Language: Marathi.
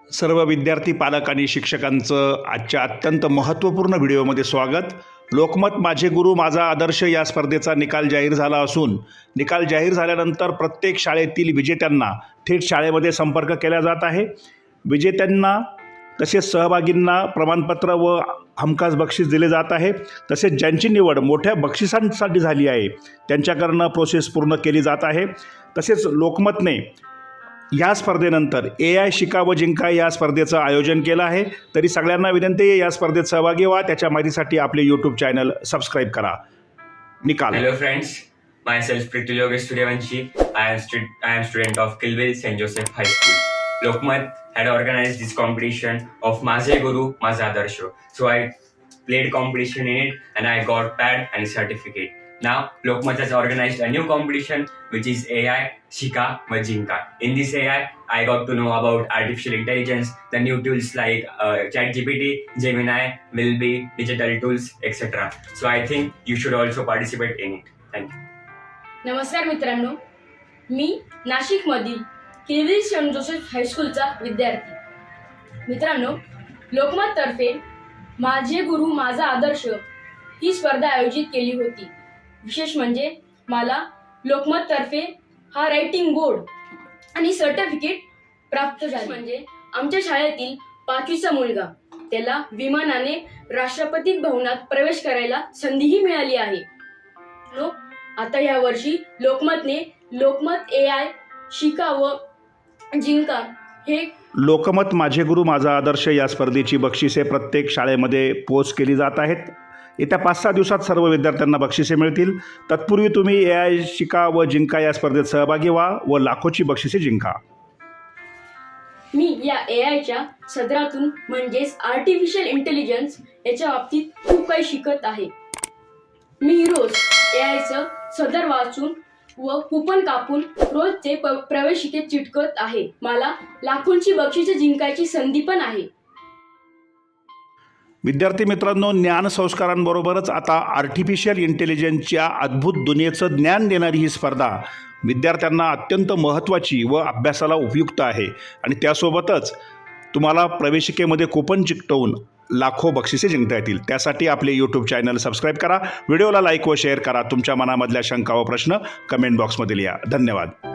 सर्व विद्यार्थी पालक आणि शिक्षकांचं आजच्या अत्यंत महत्त्वपूर्ण व्हिडिओमध्ये स्वागत। लोकमत माझे गुरु माझा आदर्श या स्पर्धेचा निकाल जाहीर झाला असून निकाल जाहीर झाल्यानंतर प्रत्येक शाळेतील विजेत्यांना थेट शाळेमध्ये संपर्क केला जात आहे। विजेत्यांना तसेच सहभागींना प्रमाणपत्र व हमखास बक्षीस दिले जात आहे। तसेच ज्यांची निवड मोठ्या बक्षिसांसाठी झाली आहे त्यांच्याकडनं प्रोसेस पूर्ण केली जात आहे। तसेच लोकमतने या स्पर्धेनंतर AI शिका व जिंका या स्पर्धेचं आयोजन केलं आहे। तरी सगळ्यांना विनंती आहे या स्पर्धेत सहभागी व्हा। त्याच्या माहितीसाठी आपले YouTube चॅनल सबस्क्राइब करा। निकाल। Hello friends, myself Pritul Yogesh Suryavanshi. I am student of Kilville St. Joseph High School. Lokmat had organized this competition of Maze Guru Maza Adarsho. So I played competition in it and I got pad and certificate. Now Lokmat has organized a new competition which is AI Shika va Jinka. In this AI, I got to know about artificial intelligence, the new tools like ChatGPT, Gemini, Wilby, digital tools, etc. So I think you should also participate in it. Thank you. नमस्कार मित्रांनो, मी नाशिकमधील किल्विल सेंट जोसेफ हायस्कूलचा विद्यार्थी। मित्रांनो, लोकमततर्फे माझे गुरु माझा आदर्श ही स्पर्धा आयोजित केली होती। विशेष म्हणजे मला लोकमततर्फे हा रायटिंग बोर्ड आणि सर्टिफिकेट प्राप्त झाले। म्हणजे आमच्या शाळेतील 5वीचा मुलगा त्याला विमानाने राष्ट्रपती भवनात प्रवेश करायला संधीही मिळाली आहे। आता या वर्षी लोकमतने लोकमत AI शिका व जिंका हे लोकमत माझे गुरु माझा आदर्श या स्पर्धेची बक्षिसे प्रत्येक शाळेमध्ये पोच केली जात आहेत। येत्या 5-6 दिवसात सर्व विद्यार्थ्यांना बक्षिसे मिळतील। तत्पूर्वी तुम्ही AI शिका व जिंका या स्पर्धेत सहभागी व्हा व लाखोची बक्षिसे जिंका। मी या AIच्या सदरातून म्हणजेच आर्टिफिशियल इंटेलिजन्स याच्या बाबतीत खूप काही शिकत आहे। मी रोज AIचं सदर वाचून व कुपन कापून रोजचे प्रवेशिके चिटकत आहे। मला लाखोंची बक्षिसे जिंकायची संधी पण आहे। विद्यार्थी मित्रांनो, ज्ञान संस्कारांबरोबरच आता आर्टिफिशियल इंटेलिजन्सच्या अद्भुत दुनियेचं ज्ञान देणारी ही स्पर्धा विद्यार्थ्यांना अत्यंत महत्त्वाची व अभ्यासाला उपयुक्त आहे आणि त्यासोबतच तुम्हाला प्रवेशिकेमध्ये कुपन चिकटवून लाखो बक्षिसे जिंकता येतील। त्यासाठी आपले YouTube चॅनल सबस्क्राइब करा, व्हिडिओला लाईक व शेअर करा। तुमच्या मनामधल्या शंका व प्रश्न कमेंट बॉक्समध्ये लिहा। धन्यवाद।